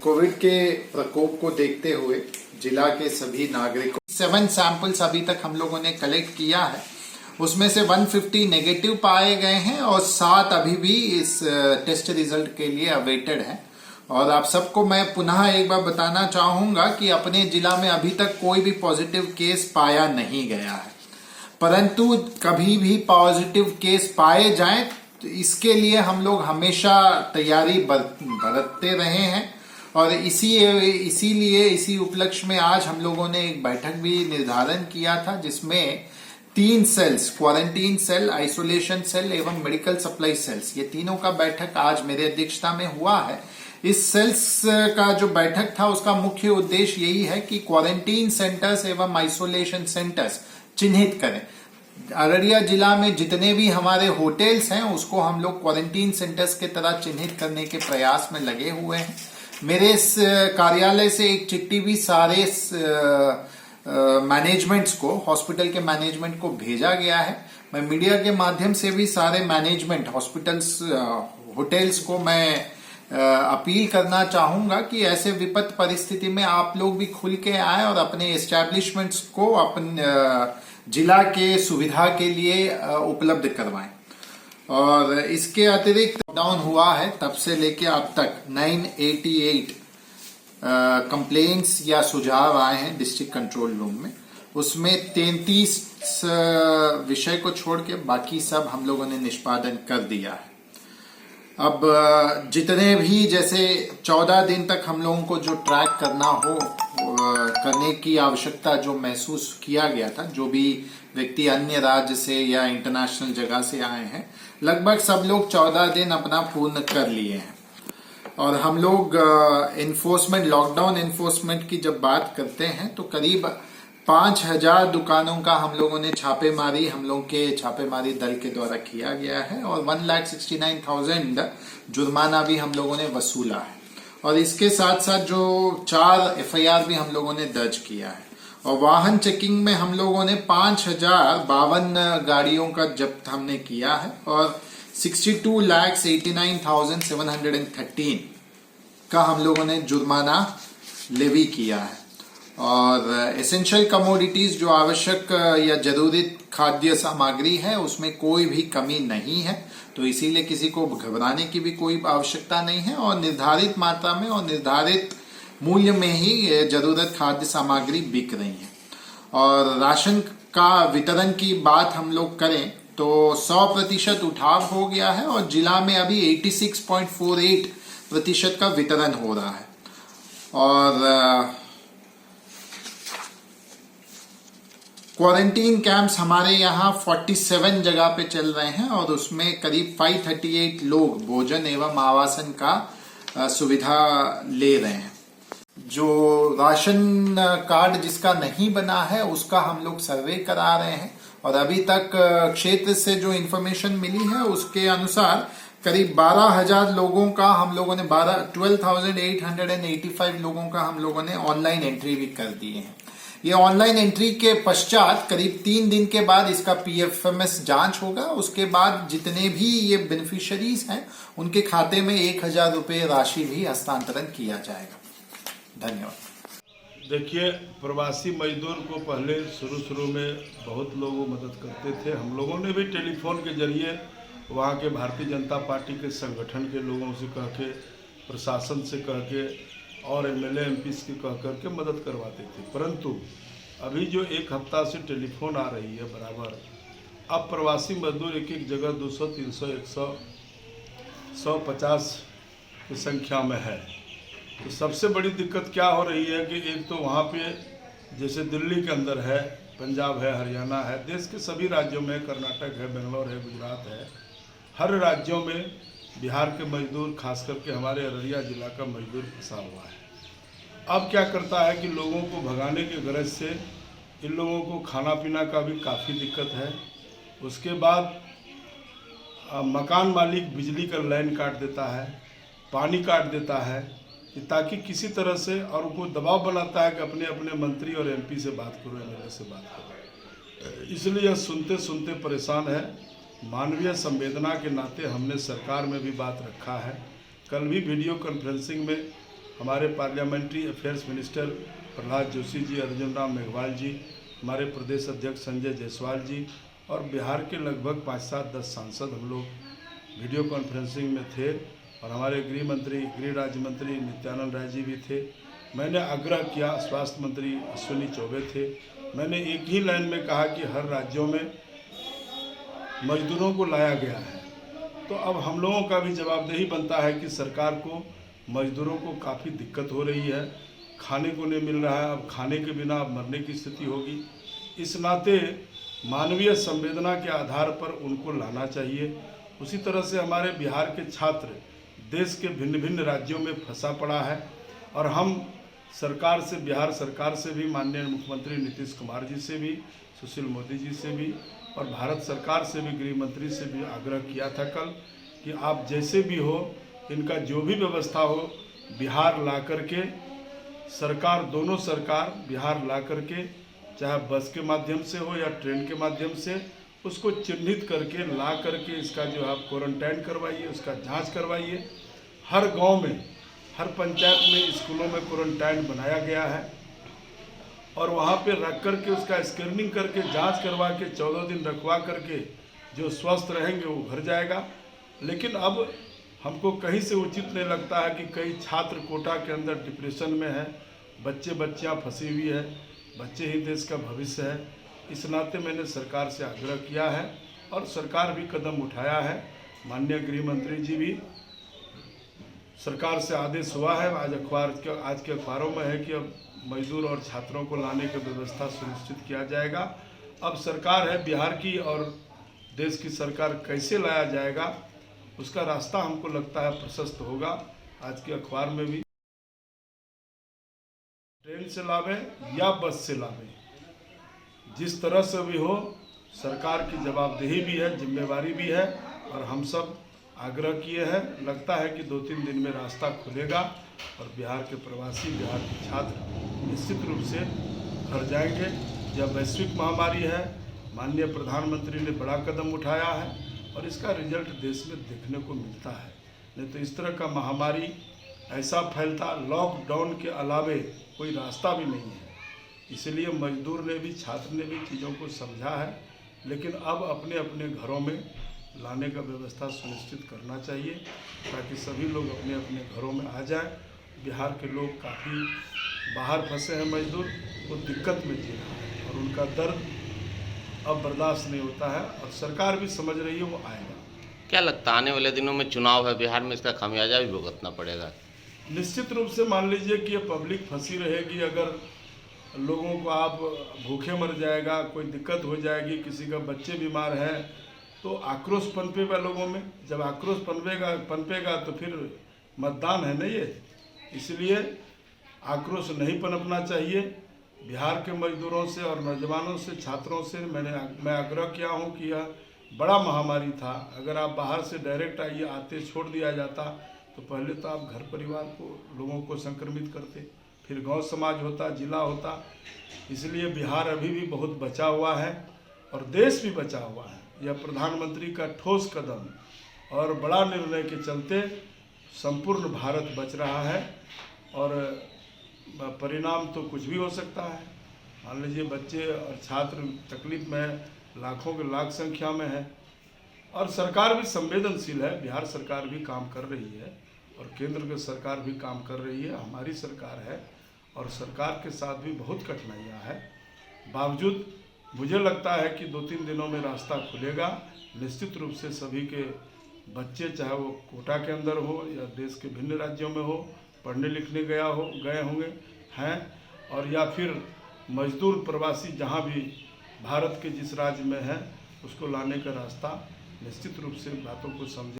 Covid के प्रकोप को देखते हुए जिला के सभी नागरिकों 7 सैंपल्स अभी तक हम लोगों ने कलेक्ट किया है। उसमें से 150 नेगेटिव पाए गए हैं और 7 अभी भी इस टेस्ट रिजल्ट के लिए अवेटेड हैं। और आप सबको मैं पुनः एक बार बताना चाहूंगा कि अपने जिला में अभी तक कोई भी पॉजिटिव केस पाया नहीं गया है, परंतु कभी भी पॉजिटिव केस पाए जाएं तो इसके लिए हम लोग हमेशा तैयारी बरतते रहे हैं। और इसीलिए इसी उपलक्ष्य में आज हम लोगों ने एक बैठक भी निर्धारण किया था, जिसमें 3 cells, quarantine cell, isolation cell एवं मेडिकल सप्लाई सेल्स, ये तीनों का बैठक आज मेरे अध्यक्षता में हुआ है। इस सेल्स का जो बैठक था उसका मुख्य उद्देश्य यही है कि क्वारंटीन सेंटर्स एवं आइसोलेशन सेंटर्स चिन्हित करें। अररिया जिला में जितने भी हमारे होटल्स हैं उसको हम लोग क्वारंटीन सेंटर्स के तरह चिन्हित करने के प्रयास में लगे हुए हैं। मेरे इस कार्यालय से एक चिट्ठी भी सारे मैनेजमेंट्स को, हॉस्पिटल के मैनेजमेंट को भेजा गया है। मैं मीडिया के माध्यम से भी सारे मैनेजमेंट, हॉस्पिटल्स, होटल्स को मैं अपील करना चाहूंगा कि ऐसे विपत्त परिस्थिति में आप लोग भी खुल के आए और अपने एस्टैब्लिशमेंट्स को अपने जिला के सुविधा के लिए उपलब्ध करवाएं। और इसके अतिरिक्त लॉकडाउन हुआ है तब से लेके अब तक 988 कंप्लेंट्स या सुझाव आए हैं डिस्ट्रिक्ट कंट्रोल रूम में। उसमें 33 विषय को छोड़ के बाकी सब हम लोगों ने निष्पादन कर दिया है। अब जितने भी, जैसे 14 दिन तक हम लोगों को जो ट्रैक करने की आवश्यकता जो महसूस किया गया था, जो भी व्यक्ति अन्य राज्य से या इंटरनेशनल जगह से आए हैं, लगभग सब लोग 14 दिन अपना पूर्ण कर लिए हैं। और हम लोग एनफोर्समेंट, लॉकडाउन एनफोर्समेंट की जब बात करते हैं तो करीब 5000 दुकानों का हम लोगों ने छापेमारी, हम लोग के छापेमारी दल के द्वारा किया गया है और 1,69,000 जुर्माना भी हम लोगों ने वसूला है। और इसके साथ साथ जो 4 FIR भी हम लोगों ने दर्ज किया है। और वाहन चेकिंग में हम लोगों ने 5052 गाड़ियों का जब्त हमने किया है और 62,89,713 का हम लोगों ने जुर्माना लेवी किया है। और एसेंशियल कमोडिटीज, जो आवश्यक या जरूरी खाद्य सामग्री है, उसमें कोई भी कमी नहीं है, तो इसीलिए किसी को घबराने की भी कोई आवश्यकता नहीं है। और निर्धारित मात्रा में और निर्धारित मूल्य में ही जरूरत खाद्य सामग्री बिक रही है। और राशन का वितरण की बात हम लोग करें तो 100% उठाव हो गया है और जिला में अभी 86.48% का वितरण हो रहा है। और क्वारंटीन कैंप्स हमारे यहाँ 47 जगह पे चल रहे हैं और उसमें करीब 538 लोग भोजन एवं आवासन का सुविधा ले रहे हैं। जो राशन कार्ड जिसका नहीं बना है उसका हम लोग सर्वे करा रहे हैं और अभी तक क्षेत्र से जो इन्फॉर्मेशन मिली है उसके अनुसार करीब 12,000 लोगों का हम लोगों ने 12,885 लोगों का हम लोगों ने ऑनलाइन एंट्री भी कर दिए हैं। ये ऑनलाइन एंट्री के पश्चात करीब 3 दिन के बाद इसका PFMS जांच होगा। उसके बाद जितने भी ये बेनिफिशियरीज हैं उनके खाते में 1,000 रुपये राशि भी हस्तांतरण किया जाएगा। धन्यवाद। देखिए, प्रवासी मजदूर को पहले शुरू में बहुत लोग मदद करते थे। हम लोगों ने भी टेलीफोन के जरिए वहाँ के भारतीय जनता पार्टी के संगठन के लोगों से कह के, प्रशासन से कह के और MLA MPs के कह करके मदद करवाते थे। परंतु अभी जो 1 हफ्ता से टेलीफोन आ रही है बराबर, अब प्रवासी मजदूर एक जगह 200, 300, 100, 150 की संख्या में है। तो सबसे बड़ी दिक्कत क्या हो रही है कि एक तो वहाँ पे जैसे दिल्ली के अंदर है, पंजाब है, हरियाणा है, देश के सभी राज्यों में, कर्नाटक है, बेंगलोर है, गुजरात है, हर राज्यों में बिहार के मजदूर, खास करके हमारे अररिया जिला का मजदूर फंसा हुआ है। अब क्या करता है कि लोगों को भगाने की गरज से इन लोगों को खाना पीना का भी काफ़ी दिक्कत है। उसके बाद मकान मालिक बिजली का लाइन काट देता है, पानी काट देता है, ताकि किसी तरह से, और उनको दबाव बनाता है कि अपने अपने मंत्री और MP से बात करो, MLA से बात करो। इसलिए सुनते सुनते परेशान है। मानवीय संवेदना के नाते हमने सरकार में भी बात रखा है। कल भी वीडियो कॉन्फ्रेंसिंग में हमारे parliamentary affairs minister Prahlad Joshi ji, Arjun Ram Meghwal ji, हमारे प्रदेश अध्यक्ष संजय जायसवाल जी और बिहार के लगभग 5-7-10 सांसद हम लोग वीडियो कॉन्फ्रेंसिंग में थे और हमारे गृह राज्य मंत्री नित्यानंद राय जी भी थे। मैंने आग्रह किया, स्वास्थ्य मंत्री अश्विनी चौबे थे, मैंने एक ही लाइन में कहा कि हर राज्यों में मजदूरों को लाया गया है, तो अब हम लोगों का भी जवाबदेही बनता है कि सरकार को मजदूरों को काफ़ी दिक्कत हो रही है, खाने को नहीं मिल रहा है, अब खाने के बिना अब मरने की स्थिति होगी। इस नाते मानवीय संवेदना के आधार पर उनको लाना चाहिए। उसी तरह से हमारे बिहार के छात्र देश के भिन्न भिन्न राज्यों में फंसा पड़ा है और हम सरकार से, बिहार सरकार से भी, माननीय मुख्यमंत्री नीतीश कुमार जी से भी, सुशील मोदी जी से भी और भारत सरकार से भी, गृह मंत्री से भी आग्रह किया था कल कि आप जैसे भी हो इनका जो भी व्यवस्था हो बिहार ला करके, सरकार, दोनों सरकार बिहार ला करके, चाहे बस के माध्यम से हो या ट्रेन के माध्यम से, उसको चिन्हित करके ला करके इसका जो आप क्वारंटाइन करवाइए, उसका जांच करवाइए। हर गांव में, हर पंचायत में, स्कूलों में क्वारंटाइन बनाया गया है और वहाँ पे रख करके उसका स्क्रीनिंग करके जांच करवा के 14 दिन रखवा करके जो स्वस्थ रहेंगे वो घर जाएगा। लेकिन अब हमको कहीं से उचित नहीं लगता है कि कई छात्र कोटा के अंदर डिप्रेशन में है, बच्चियाँ फंसी हुई है, बच्चे ही देश का भविष्य है। इस नाते मैंने सरकार से आग्रह किया है और सरकार भी कदम उठाया है। माननीय गृह मंत्री जी भी, सरकार से आदेश हुआ है, आज के अखबारों में है कि अब मजदूर और छात्रों को लाने की व्यवस्था सुनिश्चित किया जाएगा। अब सरकार है बिहार की और देश की सरकार कैसे लाया जाएगा उसका रास्ता हमको लगता है प्रशस्त होगा। आज के अखबार में भी ट्रेन से लावे या बस से लावे, जिस तरह से भी हो, सरकार की जवाबदेही भी है, जिम्मेवारी भी है और हम सब आग्रह किए हैं। लगता है कि 2-3 दिन में रास्ता खुलेगा और बिहार के प्रवासी, बिहार के छात्र निश्चित रूप से घर जाएंगे। यह वैश्विक महामारी है, माननीय प्रधानमंत्री ने बड़ा कदम उठाया है और इसका रिजल्ट देश में देखने को मिलता है। नहीं तो इस तरह का महामारी ऐसा फैलता, लॉकडाउन के अलावे कोई रास्ता भी नहीं है। इसलिए मजदूर ने भी, छात्र ने भी चीज़ों को समझा है, लेकिन अब अपने अपने घरों में लाने का व्यवस्था सुनिश्चित करना चाहिए ताकि सभी लोग अपने अपने घरों में आ जाएं। बिहार के लोग काफ़ी बाहर फंसे हैं मजदूर, वो दिक्कत में जी रहे हैं और उनका दर्द अब बर्दाश्त नहीं होता है और सरकार भी समझ रही है, वो आएगा। क्या लगता है आने वाले दिनों में चुनाव है बिहार में, इसका खामियाजा भी भुगतना पड़ेगा? निश्चित रूप से मान लीजिए कि ये पब्लिक फंसी रहेगी, अगर लोगों को आप भूखे मर जाएगा, कोई दिक्कत हो जाएगी, किसी का बच्चे बीमार हैं तो आक्रोश पनपेगा लोगों में। जब आक्रोश पनपेगा तो फिर मतदान है ना ये, इसलिए आक्रोश नहीं पनपना चाहिए। बिहार के मजदूरों से और नौजवानों से, छात्रों से मैं आग्रह किया हूँ कि यह बड़ा महामारी था, अगर आप बाहर से डायरेक्ट आइए, आते छोड़ दिया जाता तो पहले तो आप घर परिवार को, लोगों को संक्रमित करते, फिर गांव समाज होता, जिला होता। इसलिए बिहार अभी भी बहुत बचा हुआ है और देश भी बचा हुआ है। यह प्रधानमंत्री का ठोस कदम और बड़ा निर्णय के चलते संपूर्ण भारत बच रहा है और परिणाम तो कुछ भी हो सकता है। मान लीजिए बच्चे और छात्र तकलीफ में लाखों के लाख संख्या में है और सरकार भी संवेदनशील है। बिहार सरकार भी काम कर रही है और केंद्र की सरकार भी काम कर रही है, हमारी सरकार है और सरकार के साथ भी बहुत कठिनाइयाँ हैं। बावजूद मुझे लगता है कि 2-3 दिनों में रास्ता खुलेगा। निश्चित रूप से सभी के बच्चे, चाहे वो कोटा के अंदर हो या देश के भिन्न राज्यों में हो, पढ़ने लिखने गए होंगे हैं और या फिर मजदूर प्रवासी जहाँ भी भारत के जिस राज्य में है उसको लाने का रास्ता निश्चित रूप से बातों को समझे